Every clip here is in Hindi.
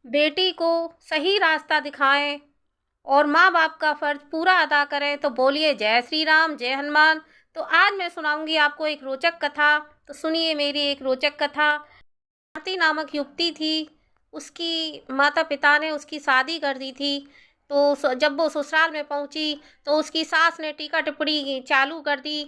बेटी को सही रास्ता दिखाएं और माँ बाप का फर्ज पूरा अदा करें। तो बोलिए जय श्री राम, जय हनुमान। तो आज मैं सुनाऊंगी आपको एक रोचक कथा। तो सुनिए मेरी एक रोचक कथा। आरती नामक युवती थी, उसकी माता पिता ने उसकी शादी कर दी थी। तो जब वो ससुराल में पहुंची तो उसकी सास ने टीका टिप्पणी चालू कर दी।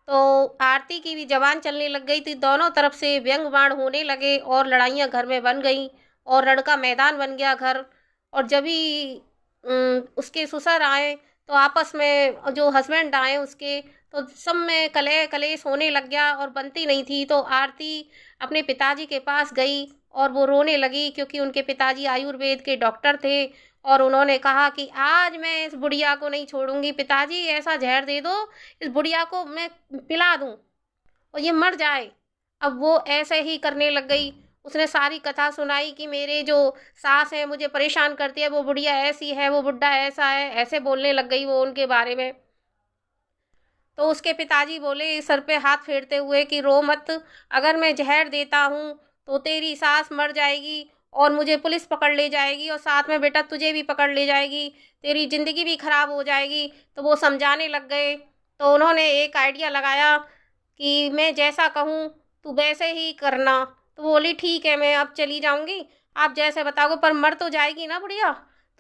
तो आरती की भी जबान चलने लग गई थी, दोनों तरफ से व्यंग बाण होने लगे और लड़ाइयाँ घर में बन गई और रण का मैदान बन गया घर। और जब ही उसके ससुर आए तो आपस में जो हस्बैंड आए उसके, तो सब में कलह कलेश होने लग गया और बनती नहीं थी। तो आरती अपने पिताजी के पास गई और वो रोने लगी क्योंकि उनके पिताजी आयुर्वेद के डॉक्टर थे। और उन्होंने कहा कि आज मैं इस बुढ़िया को नहीं छोड़ूंगी, पिताजी ऐसा जहर दे दो इस बुढ़िया को मैं पिला दूं और ये मर जाए। अब वो ऐसे ही करने लग गई। उसने सारी कथा सुनाई कि मेरे जो सास है मुझे परेशान करती है, वो बुढ़िया ऐसी है, वो बुढ़ा ऐसा है, ऐसे बोलने लग गई वो उनके बारे में। तो उसके पिताजी बोले सर पे हाथ फेरते हुए कि रो मत, अगर मैं जहर देता हूँ तो तेरी सास मर जाएगी और मुझे पुलिस पकड़ ले जाएगी और साथ में बेटा तुझे भी पकड़ ले जाएगी, तेरी ज़िंदगी भी खराब हो जाएगी। तो वो समझाने लग गए। तो उन्होंने एक आइडिया लगाया कि मैं जैसा कहूँ तू वैसे ही करना। तो बोली ठीक है, मैं अब चली जाऊँगी, आप जैसे बताओगे, पर मर तो जाएगी ना बुढ़िया।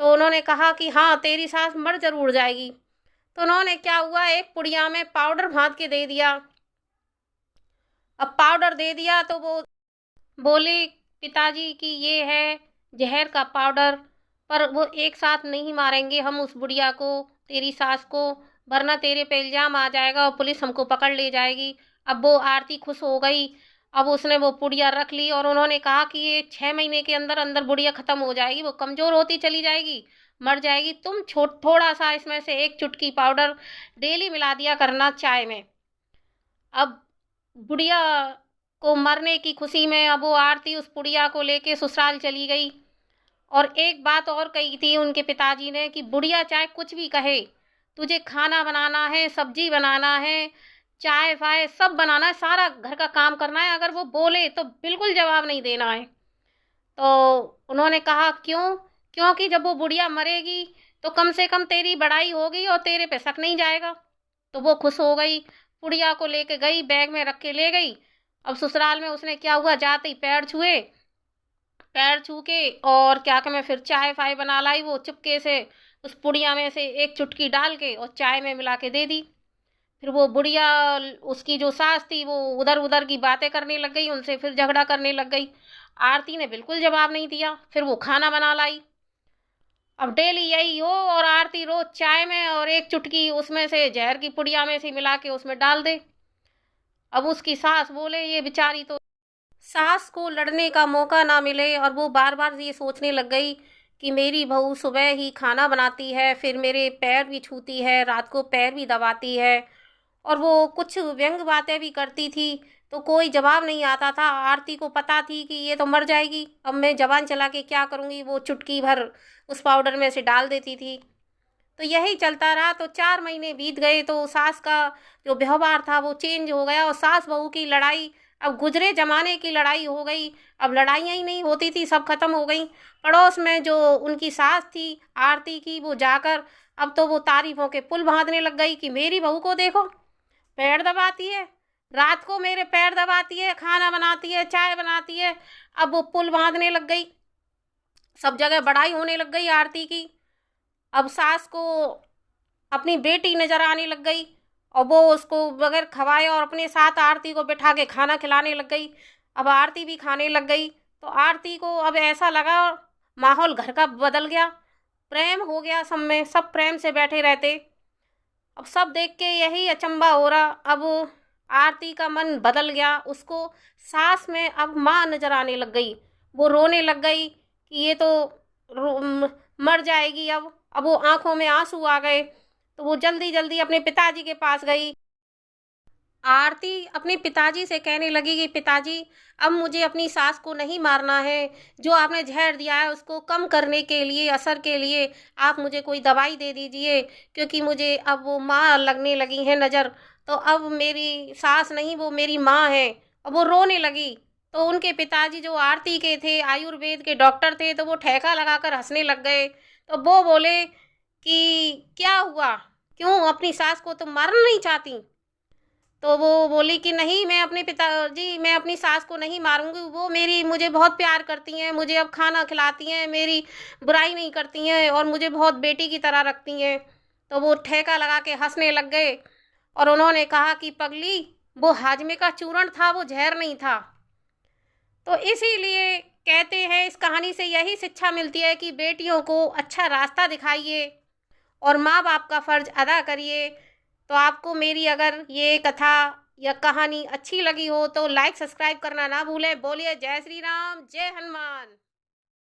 तो उन्होंने कहा कि हाँ तेरी सास मर जरूर जाएगी। तो उन्होंने क्या हुआ, एक पुड़िया में पाउडर भांत के दे दिया। अब पाउडर दे दिया तो वो बोले पिताजी कि ये है जहर का पाउडर, पर वो एक साथ नहीं मारेंगे हम उस बुढ़िया को, तेरी सास को, वरना तेरे पे इल्जाम आ जाएगा और पुलिस हमको पकड़ ले जाएगी। अब वो आरती खुश हो गई। अब उसने वो पुड़िया रख ली और उन्होंने कहा कि ये 6 महीने के अंदर अंदर बुढ़िया खत्म हो जाएगी, वो कमजोर होती चली जाएगी, मर जाएगी। तुम थोड़ा सा इसमें से एक चुटकी पाउडर डेली मिला दिया करना चाय में। अब बुढ़िया को मरने की खुशी में अब वो आरती उस बुढ़िया को लेके ससुराल चली गई। और एक बात और कही थी उनके पिताजी ने कि बुढ़िया चाहे कुछ भी कहे, तुझे खाना बनाना है, सब्जी बनाना है, चाय फाय सब बनाना है, सारा घर का काम करना है, अगर वो बोले तो बिल्कुल जवाब नहीं देना है। तो उन्होंने कहा क्यों? क्योंकि जब वो बुढ़िया मरेगी तो कम से कम तेरी बड़ाई होगी और तेरे पे शक नहीं जाएगा। तो वो खुश हो गई, बुढ़िया को लेके गई, बैग में रख के ले गई। अब ससुराल में उसने क्या हुआ, जाते ही पैर छुए, पैर छू के और क्या कि मैं फिर चाय फाय बना लाई, वो चुपके से उस पुड़िया में से एक चुटकी डाल के और चाय में मिला के दे दी। फिर वो बुढ़िया, उसकी जो सास थी, वो उधर उधर की बातें करने लग गई, उनसे फिर झगड़ा करने लग गई। आरती ने बिल्कुल जवाब नहीं दिया। फिर वो खाना बना लाई। अब डेली यही हो और आरती रोज चाय में और एक चुटकी उसमें से जहर की पुड़िया में से मिला के उसमें डाल दे। अब उसकी सास बोले ये बेचारी तो, सास को लड़ने का मौका ना मिले और वो बार बार ये सोचने लग गई कि मेरी बहू सुबह ही खाना बनाती है, फिर मेरे पैर भी छूती है, रात को पैर भी दबाती है और वो कुछ व्यंग बातें भी करती थी। तो कोई जवाब नहीं आता था। आरती को पता थी कि ये तो मर जाएगी, अब मैं जबान चला के क्या करूँगी। वो चुटकी भर उस पाउडर में से डाल देती थी। तो यही चलता रहा। तो 4 महीने बीत गए तो सास का जो व्यवहार था वो चेंज हो गया और सास बहू की लड़ाई अब गुजरे जमाने की लड़ाई हो गई। अब लड़ाइयाँ ही नहीं होती थी, सब खत्म हो गई। पड़ोस में जो उनकी सास थी आरती की, वो जाकर अब तो वो तारीफों के पुल बांधने लग गई कि मेरी बहू को देखो, पैर दबाती है, रात को मेरे पैर दबाती है, खाना बनाती है, चाय बनाती है। अब वो पुल बांधने लग गई, सब जगह बड़ाई होने लग गई आरती की। अब सास को अपनी बेटी नजर आने लग गई और वो उसको बगैर खवाए और अपने साथ आरती को बिठा के खाना खिलाने लग गई। अब आरती भी खाने लग गई। तो आरती को अब ऐसा लगा माहौल घर का बदल गया, प्रेम हो गया सब में, सब प्रेम से बैठे रहते। अब सब देख के यही अचंभा हो रहा। अब आरती का मन बदल गया, उसको सास में अब माँ नजर आने लग गई। वो रोने लग गई कि ये तो मर जाएगी अब वो आंखों में आंसू आ गए। तो वो जल्दी जल्दी अपने पिताजी के पास गई। आरती अपने पिताजी से कहने लगी कि पिताजी अब मुझे अपनी सास को नहीं मारना है, जो आपने जहर दिया है उसको कम करने के लिए, असर के लिए आप मुझे कोई दवाई दे दीजिए, क्योंकि मुझे अब वो माँ लगने लगी है नज़र। तो अब मेरी सास नहीं, वो मेरी माँ है। अब वो रोने लगी। तो उनके पिताजी जो आरती के थे, आयुर्वेद के डॉक्टर थे, तो वो ठेका लगाकर हँसने लग गए। तो वो बोले कि क्या हुआ? क्यों अपनी सास को तुम मारना नहीं चाहती? तो वो बोली कि नहीं, मैं अपनी सास को नहीं मारूँगी, वो मुझे बहुत प्यार करती हैं, मुझे अब खाना खिलाती हैं, मेरी बुराई नहीं करती हैं और मुझे बहुत बेटी की तरह रखती हैं। तो वो ठेका लगा के हँसने लग गए और उन्होंने कहा कि पगली, वो हाजमे का चूर्ण था, वो ज़हर नहीं था। तो इसीलिए कहते हैं, इस कहानी से यही शिक्षा मिलती है कि बेटियों को अच्छा रास्ता दिखाइए और माँ बाप का फ़र्ज़ अदा करिए। तो आपको मेरी अगर ये कथा या कहानी अच्छी लगी हो तो लाइक सब्सक्राइब करना ना भूलें। बोलिए जय श्री राम, जय हनुमान।